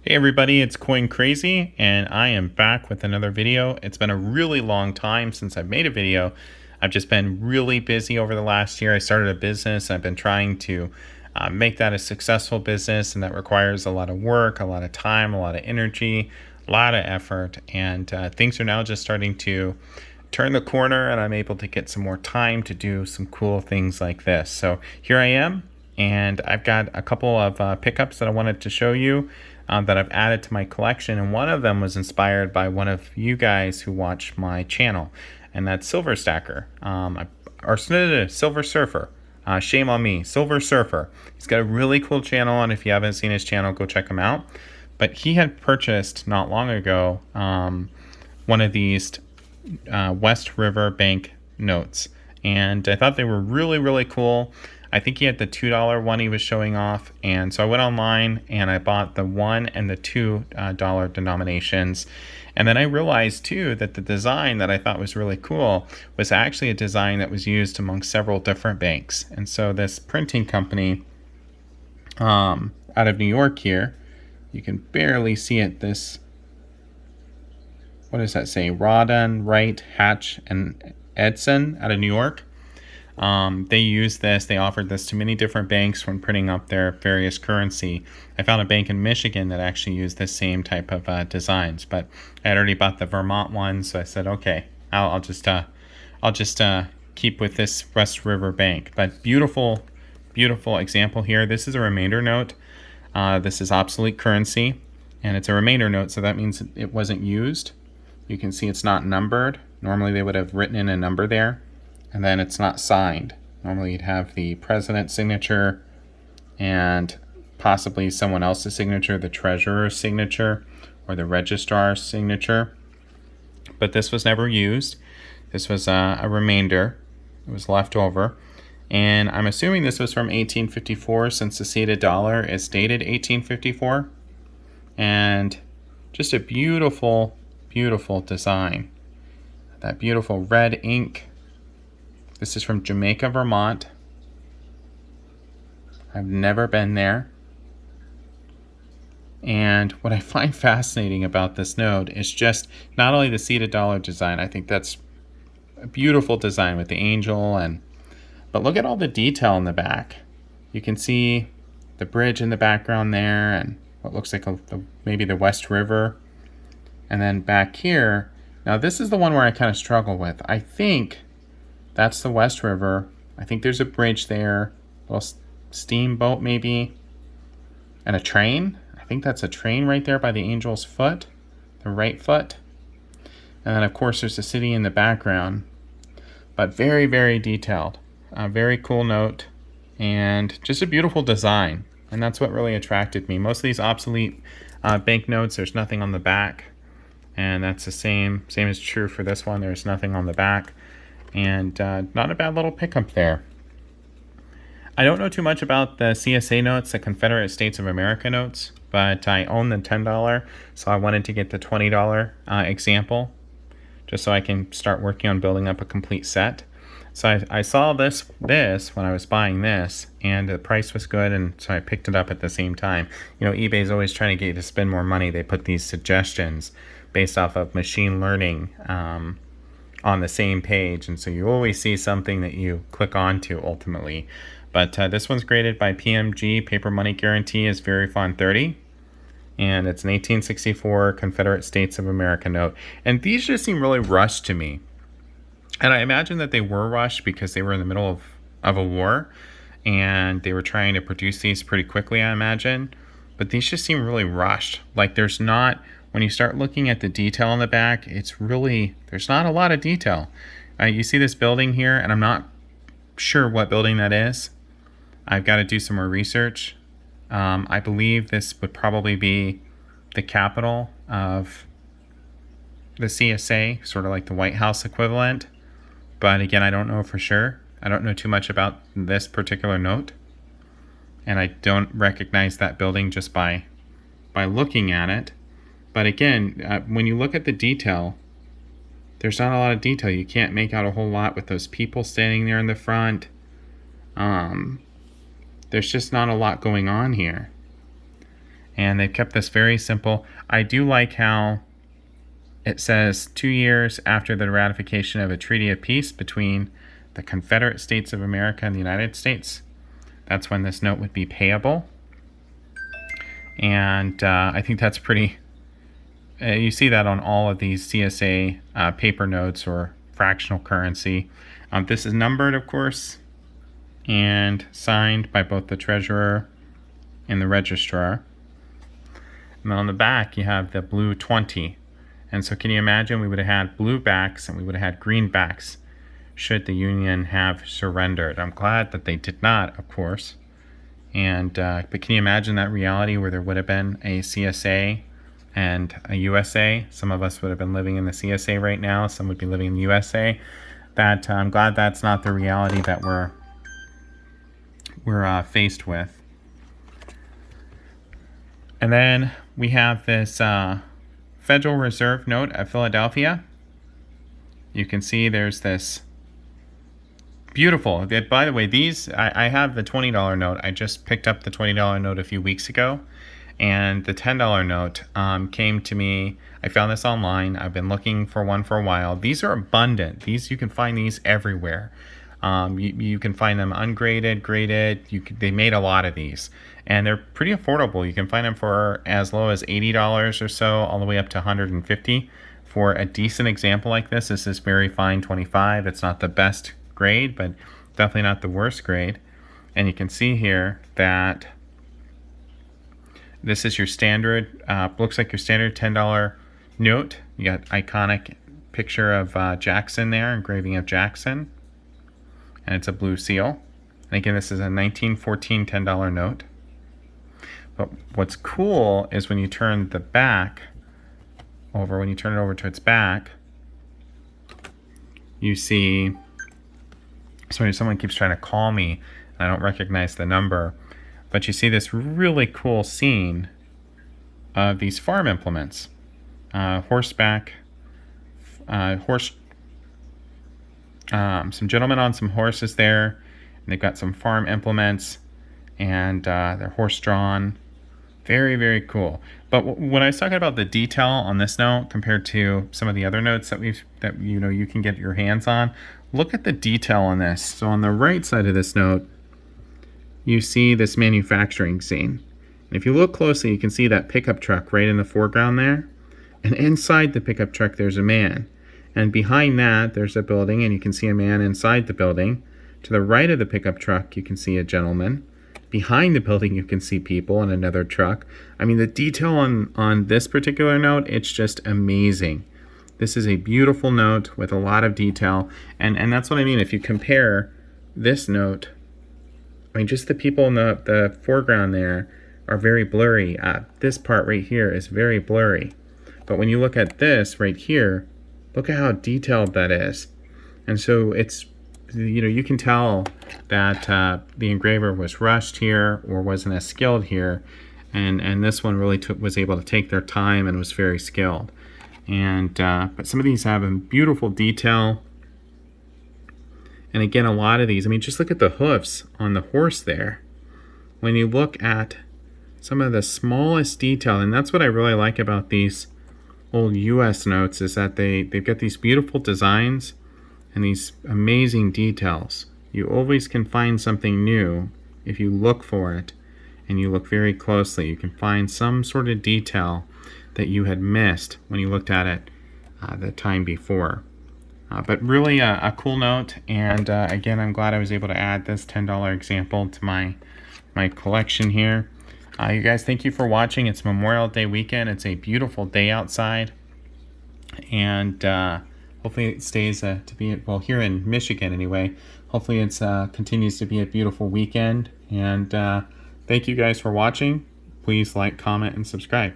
Hey everybody, it's Coin Crazy, and I am back with another video. It's been a really long time since I've made a video. I've just been really busy over the last year. I started a business. I've been trying to make that a successful business, and that requires a lot of work, a lot of time, a lot of energy, a lot of effort, and things are now just starting to turn the corner, and I'm able to get some more time to do some cool things like this. So here I am, and I've got a couple of pickups that I wanted to show you that I've added to my collection, and one of them was inspired by one of you guys who watch my channel, and that's Silver Stacker, Silver Surfer. Shame on me, Silver Surfer. He's got a really cool channel, and if you haven't seen his channel, go check him out. But he had purchased not long ago one of these West River Bank notes, and I thought they were really, really cool. I think he had the $2 one he was showing off, and so I went online and I bought the $1 and the $2 denominations. And then I realized too that the design that I thought was really cool was actually a design that was used among several different banks. And so this printing company out of New York here, you can barely see it, this, what does that say? Rawdon, Wright, Hatch, and Edson out of New York. They use this. They offered this to many different banks when printing up their various currency. I found a bank in Michigan that actually used the same type of designs, but I had already bought the Vermont one, so I said, okay, I'll just keep with this West River Bank. But beautiful, beautiful example here. This is a remainder note. This is obsolete currency, and it's a remainder note, so that means it wasn't used. You can see it's not numbered. Normally they would have written in a number there. And then it's not signed. Normally you'd have the president's signature and possibly someone else's signature, the treasurer's signature or the registrar's signature. But this was never used. This was a remainder. It was left over. And I'm assuming this was from 1854 since the seated dollar is dated 1854. And just a beautiful, beautiful design. That beautiful red ink. This is from Jamaica, Vermont. I've never been there. And what I find fascinating about this note is just not only the seated dollar design. I think that's a beautiful design with the angel, but look at all the detail in the back. You can see the bridge in the background there and what looks like maybe the West River. And then back here, now this is the one where I kind of struggle with. I think that's the West River. I think there's a bridge there, a little steamboat maybe, and a train. I think that's a train right there by the angel's foot, the right foot. And then of course there's a city in the background, but very, very detailed. A very cool note and just a beautiful design. And that's what really attracted me. Most of these obsolete banknotes, there's nothing on the back. And that's the same is true for this one. There's nothing on the back. And not a bad little pickup there. I don't know too much about the CSA notes, the Confederate States of America notes, but I own the $10, so I wanted to get the $20 example, just so I can start working on building up a complete set. So I saw this when I was buying this, and the price was good, and so I picked it up at the same time. You know, eBay's always trying to get you to spend more money. They put these suggestions based off of machine learning on the same page, and so you always see something that you click onto ultimately. But this one's graded by PMG. Paper Money Guarantee is Very Fond 30, and it's an 1864 Confederate States of America note. And these just seem really rushed to me, and I imagine that they were rushed because they were in the middle of a war, and they were trying to produce these pretty quickly, I imagine. But these just seem really rushed. Like there's not, when you start looking at the detail on the back, there's not a lot of detail. You see this building here, and I'm not sure what building that is. I've got to do some more research. I believe this would probably be the capital of the CSA, sort of like the White House equivalent. But again, I don't know for sure. I don't know too much about this particular note. And I don't recognize that building just by looking at it. But again, when you look at the detail, there's not a lot of detail. You can't make out a whole lot with those people standing there in the front. There's just not a lot going on here. And they've kept this very simple. I do like how it says 2 years after the ratification of a treaty of peace between the Confederate States of America and the United States. That's when this note would be payable. And I think that's pretty... you see that on all of these CSA paper notes or fractional currency. This is numbered, of course, and signed by both the treasurer and the registrar. And then on the back, you have the blue 20. And so can you imagine we would have had blue backs and we would have had green backs should the Union have surrendered. I'm glad that they did not, of course. And but can you imagine that reality where there would have been a CSA and a USA? Some of us would have been living in the CSA right now. Some would be living in the USA. That I'm glad that's not the reality that we're faced with. And then we have this Federal Reserve note of Philadelphia. You can see there's this beautiful, by the way, these, I have the $20 note. I just picked up the $20 note a few weeks ago. And the $10 note came to me. I found this online. I've been looking for one for a while. These are abundant. These, you can find these everywhere. You can find them ungraded, graded. They made a lot of these. And they're pretty affordable. You can find them for as low as $80 or so, all the way up to $150 for a decent example like this. This is very fine 25. It's not the best grade, but definitely not the worst grade. And you can see here that this is your standard, looks like your standard $10 note. You got iconic picture of Jackson there, engraving of Jackson. And it's a blue seal. And again, this is a 1914 $10 note. But what's cool is when you turn the back over, when you turn it over to its back, you see, sorry, someone keeps trying to call me, and I don't recognize the number, but you see this really cool scene of these farm implements. Horseback, some gentlemen on some horses there, and they've got some farm implements, and they're horse-drawn. Very, very cool. But when I was talking about the detail on this note compared to some of the other notes that you can get your hands on, look at the detail on this. So on the right side of this note, you see this manufacturing scene. And if you look closely, you can see that pickup truck right in the foreground there. And inside the pickup truck, there's a man. And behind that, there's a building, and you can see a man inside the building. To the right of the pickup truck, you can see a gentleman. Behind the building, you can see people and another truck. I mean, the detail on this particular note, it's just amazing. This is a beautiful note with a lot of detail. And that's what I mean. If you compare this note, I mean, just the people in the foreground there are very blurry. This part right here is very blurry. But when you look at this right here, look at how detailed that is. And so it's, you can tell that the engraver was rushed here or wasn't as skilled here. And this one really was able to take their time and was very skilled. And but some of these have a beautiful detail. And again, a lot of these, I mean, just look at the hoofs on the horse there. When you look at some of the smallest detail, and that's what I really like about these old US notes, is that they've got these beautiful designs and these amazing details. You always can find something new if you look for it and you look very closely. You can find some sort of detail that you had missed when you looked at it the time before. But really a cool note, and again, I'm glad I was able to add this $10 example to my collection here. You guys, thank you for watching. It's Memorial Day weekend. It's a beautiful day outside, and hopefully it stays to be, well, here in Michigan anyway, hopefully it continues to be a beautiful weekend. And thank you guys for watching. Please like, comment, and subscribe.